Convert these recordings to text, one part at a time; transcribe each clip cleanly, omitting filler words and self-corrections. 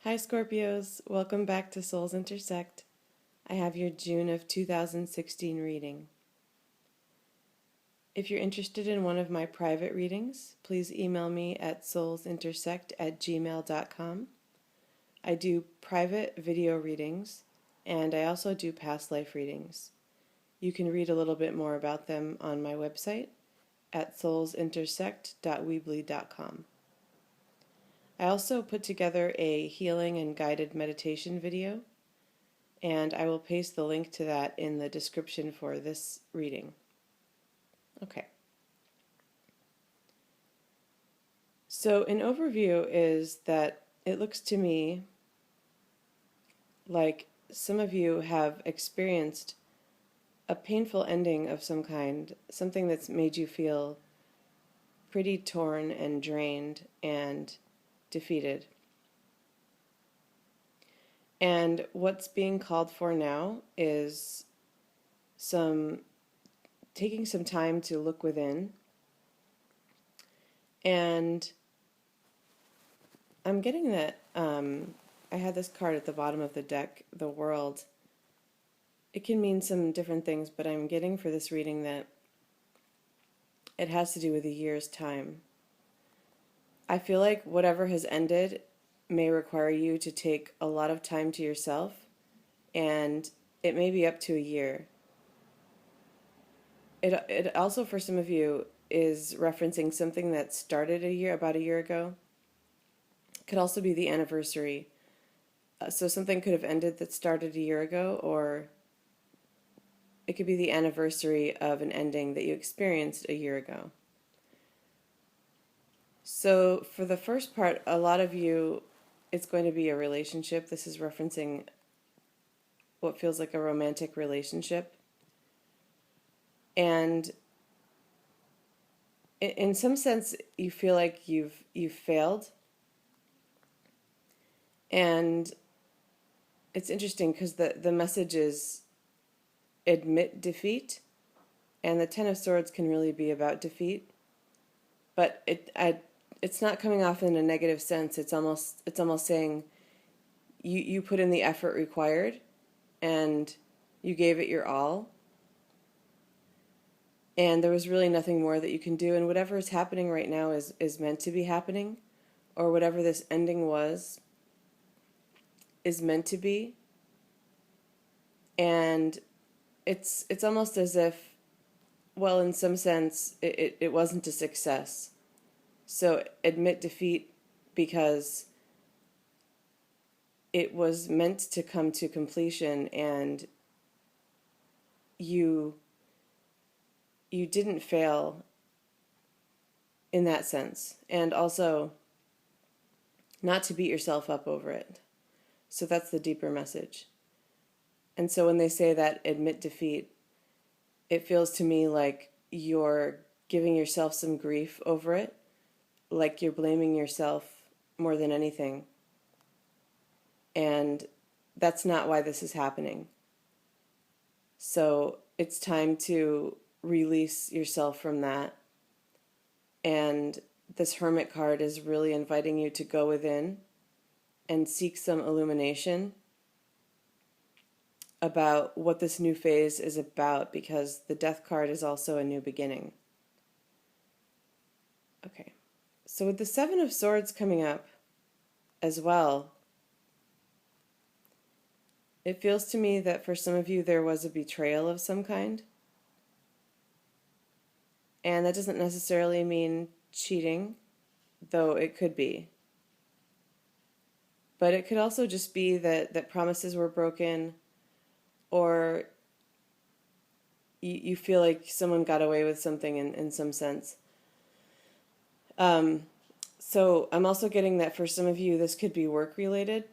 Hi Scorpios, welcome back to Souls Intersect. I have your June of 2016 reading. If you're interested in one of my private readings, please email me at soulsintersect@gmail.com. I do private video readings, and I also do past life readings. You can read a little bit more about them on my website at soulsintersect.weebly.com. I also put together a healing and guided meditation video, and I will paste the link to that in the description for this reading. Okay. So an overview is that it looks to me like some of you have experienced a painful ending of some kind, something that's made you feel pretty torn and drained and defeated. And what's being called for now is taking some time to look within. And I'm getting that I had this card at the bottom of the deck, the World. It can mean some different things, but I'm getting for this reading that it has to do with a year's time. I feel like whatever has ended may require you to take a lot of time to yourself, and it may be up to a year. It also, for some of you, is referencing something that started about a year ago. It could also be the anniversary. So something could have ended that started a year ago, or it could be the anniversary of an ending that you experienced a year ago. So for the first part, a lot of you, it's going to be a relationship. This is referencing what feels like a romantic relationship. And in some sense, you feel like you've failed. And it's interesting because the message is admit defeat, and the Ten of Swords can really be about defeat, but it's not coming off in a negative sense. It's almost saying you put in the effort required, and you gave it your all, and there was really nothing more that you can do, and whatever is happening right now is meant to be happening, or whatever this ending was is meant to be. And it's almost as if, well, in some sense, it wasn't a success. So admit defeat, because it was meant to come to completion, and you didn't fail in that sense. And also, not to beat yourself up over it. So that's the deeper message. And so when they say that admit defeat, it feels to me like you're giving yourself some grief over it, like you're blaming yourself more than anything. And that's not why this is happening. So it's time to release yourself from that. And this Hermit card is really inviting you to go within and seek some illumination about what this new phase is about, because the Death card is also a new beginning. Okay, so with the Seven of Swords coming up as well, it feels to me that for some of you there was a betrayal of some kind. And that doesn't necessarily mean cheating, though it could be. But it could also just be that promises were broken, or you feel like someone got away with something in some sense. So I'm also getting that for some of you, this could be work-related.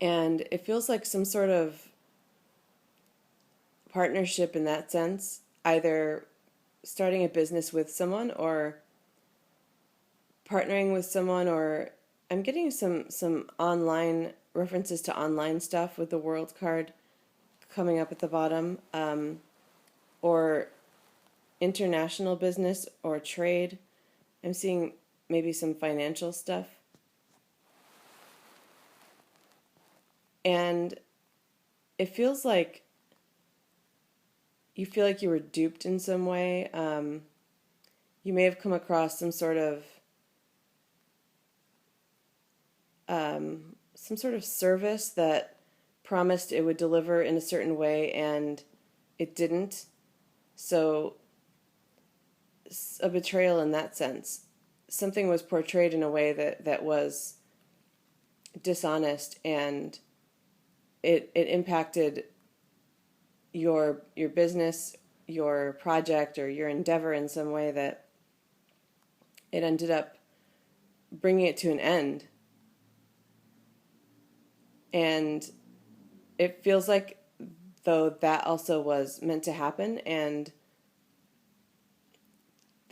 And it feels like some sort of partnership in that sense, either starting a business with someone or partnering with someone, or I'm getting some online references to online stuff with the World card coming up at the bottom, or international business or trade. I'm seeing maybe some financial stuff. And it feels like you feel like you were duped in some way. You may have come across some sort of service that promised it would deliver in a certain way and it didn't. So a betrayal in that sense. Something was portrayed in a way that was dishonest, and it impacted your business, your project, or your endeavor in some way that it ended up bringing it to an end. And it feels like though that also was meant to happen, and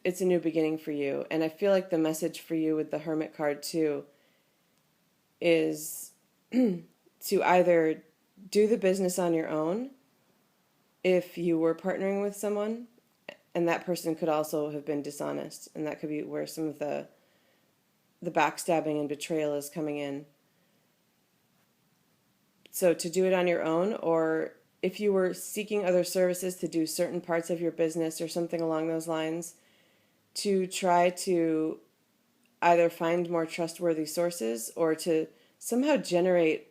it's a new beginning for you. And I feel like the message for you with the Hermit card too is to either do the business on your own if you were partnering with someone, and that person could also have been dishonest, and that could be where some of the backstabbing and betrayal is coming in. So to do it on your own, or if you were seeking other services to do certain parts of your business or something along those lines, to try to either find more trustworthy sources or to somehow generate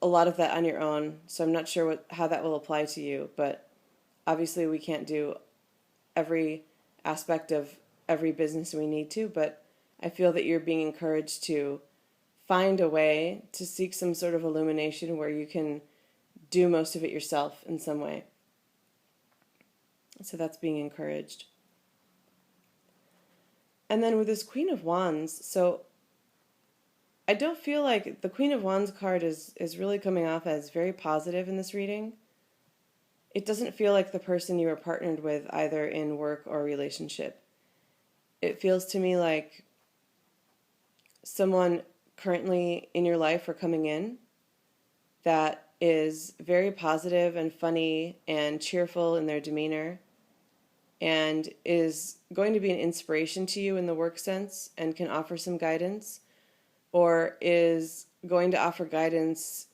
a lot of that on your own. So I'm not sure how that will apply to you, but obviously we can't do every aspect of every business we need to, but I feel that you're being encouraged to find a way to seek some sort of illumination where you can do most of it yourself in some way. So that's being encouraged. And then with this Queen of Wands, so I don't feel like the Queen of Wands card is really coming off as very positive in this reading. It doesn't feel like the person you are partnered with either in work or relationship. It feels to me like someone currently in your life or coming in that is very positive and funny and cheerful in their demeanor and is going to be an inspiration to you in the work sense and can offer some guidance, or is going to offer guidance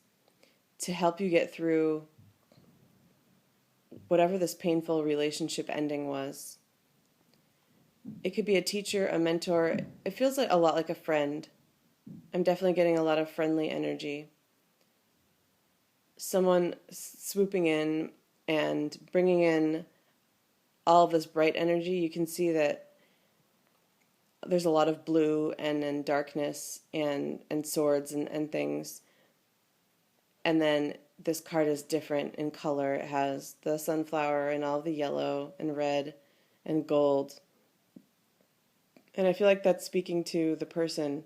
to help you get through whatever this painful relationship ending was. It could be a teacher, a mentor. It feels like a lot like a friend. I'm definitely getting a lot of friendly energy. Someone swooping in and bringing in all of this bright energy. You can see that there's a lot of blue and darkness and swords and things. And then this card is different in color. It has the sunflower and all the yellow and red and gold. And I feel like that's speaking to the person,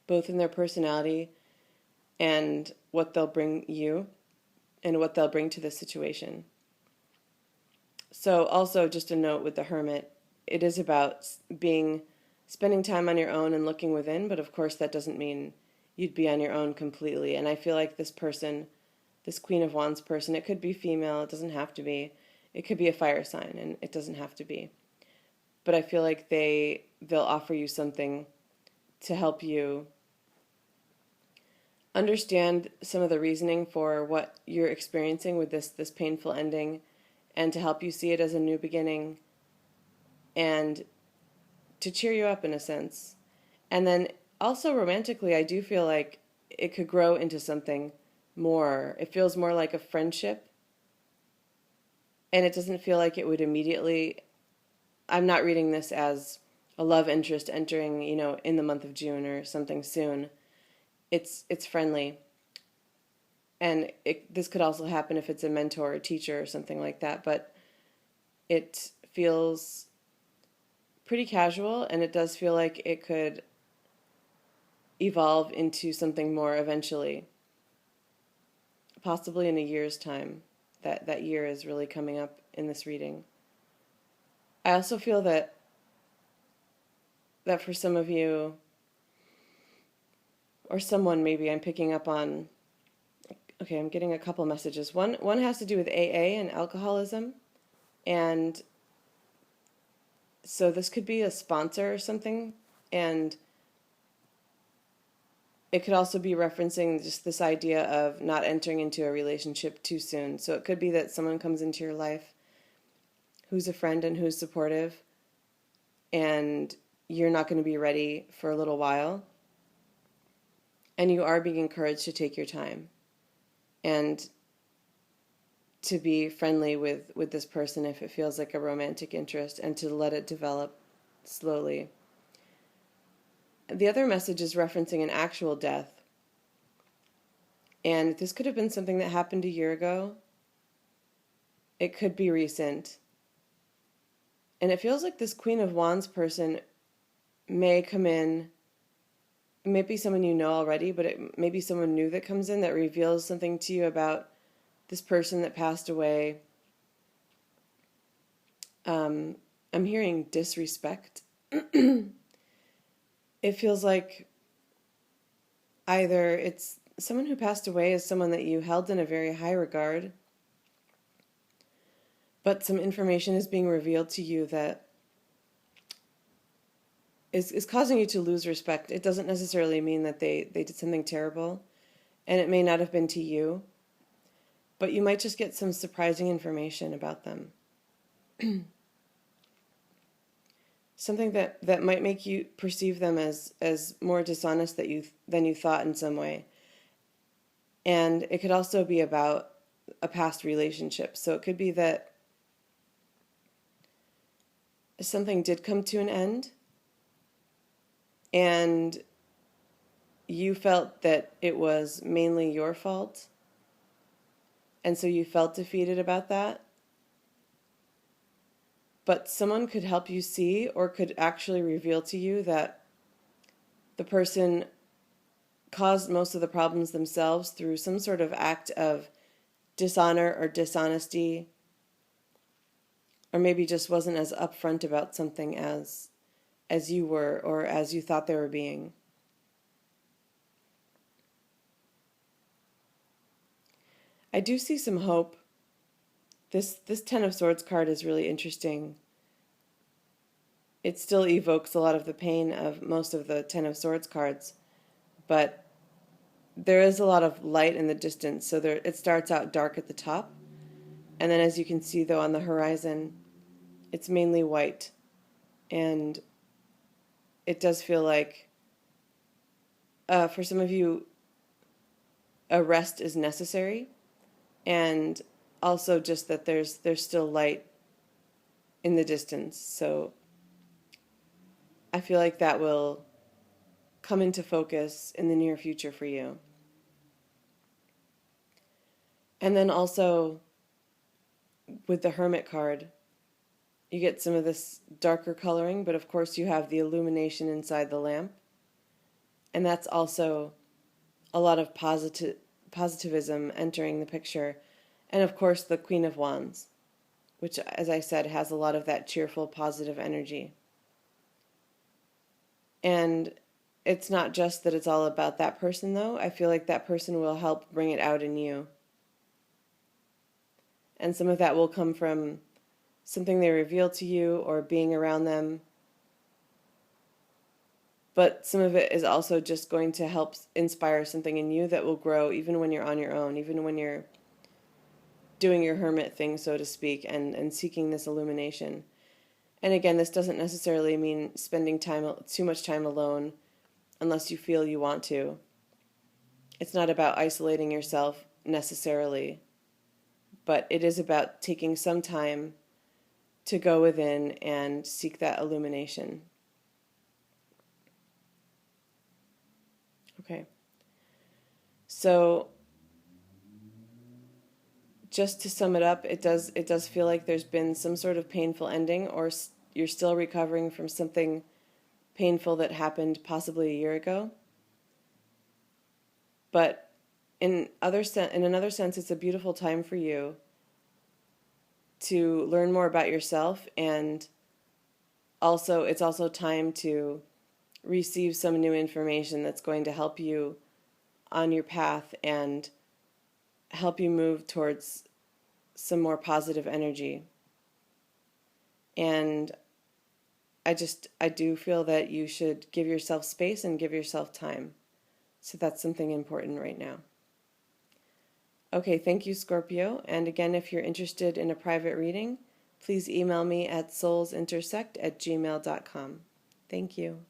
both in their personality and what they'll bring you and what they'll bring to the situation. So also just a note with the Hermit, it is about spending time on your own and looking within, but of course that doesn't mean you'd be on your own completely. And I feel like this person, this Queen of Wands person, it could be female, it doesn't have to be. It could be a fire sign, and it doesn't have to be. But I feel like they'll offer you something to help you understand some of the reasoning for what you're experiencing with this painful ending, and to help you see it as a new beginning, and to cheer you up in a sense. And then also romantically, I do feel like it could grow into something more. It feels more like a friendship, and it doesn't feel like it would immediately... I'm not reading this as a love interest entering, in the month of June or something soon. It's friendly. And this could also happen if it's a mentor or teacher or something like that, but it feels pretty casual, and it does feel like it could evolve into something more eventually, possibly in a year's time. That year is really coming up in this reading. I also feel that for some of you, or someone maybe I'm picking up on, okay, I'm getting a couple messages. One has to do with AA and alcoholism, and so this could be a sponsor or something, and it could also be referencing just this idea of not entering into a relationship too soon. So it could be that someone comes into your life who's a friend and who's supportive, and you're not going to be ready for a little while. And you are being encouraged to take your time and to be friendly with this person if it feels like a romantic interest, and to let it develop slowly. The other message is referencing an actual death. And this could have been something that happened a year ago. It could be recent. And it feels like this Queen of Wands person may come in. It may be someone you know already, but it may be someone new that comes in that reveals something to you about this person that passed away. I'm hearing disrespect. It feels like either it's someone who passed away is someone that you held in a very high regard, but some information is being revealed to you that is causing you to lose respect. It doesn't necessarily mean that they did something terrible, and it may not have been to you, but you might just get some surprising information about them. Something that might make you perceive them as more dishonest than you thought in some way. And it could also be about a past relationship. So it could be that something did come to an end, and you felt that it was mainly your fault, and so you felt defeated about that. But someone could help you see, or could actually reveal to you, that the person caused most of the problems themselves through some sort of act of dishonor or dishonesty, or maybe just wasn't as upfront about something as you were, or as you thought they were being. I do see some hope. This Ten of Swords card is really interesting. It still evokes a lot of the pain of most of the Ten of Swords cards, but there is a lot of light in the distance. So it starts out dark at the top, and then as you can see, though, on the horizon, it's mainly white, and it does feel like, for some of you, a rest is necessary, and also just that there's still light in the distance. So I feel like that will come into focus in the near future for you. And then also with the Hermit card, you get some of this darker coloring, but of course you have the illumination inside the lamp. And that's also a lot of positivism entering the picture. And of course the Queen of Wands, which, as I said, has a lot of that cheerful, positive energy. And it's not just that it's all about that person, though. I feel like that person will help bring it out in you. And some of that will come from something they reveal to you or being around them. But some of it is also just going to help inspire something in you that will grow even when you're on your own, even when you're doing your hermit thing, so to speak, and seeking this illumination. And again, this doesn't necessarily mean spending too much time alone unless you feel you want to. It's not about isolating yourself necessarily, but it is about taking some time to go within and seek that illumination. Okay. So just to sum it up, it does feel like there's been some sort of painful ending, or you're still recovering from something painful that happened possibly a year ago. But in another sense, it's a beautiful time for you to learn more about yourself, and it's also time to receive some new information that's going to help you on your path and help you move towards some more positive energy. And I do feel that you should give yourself space and give yourself time. So that's something important right now. Okay, thank you, Scorpio. And again, if you're interested in a private reading, please email me at soulsintersect@gmail.com. Thank you.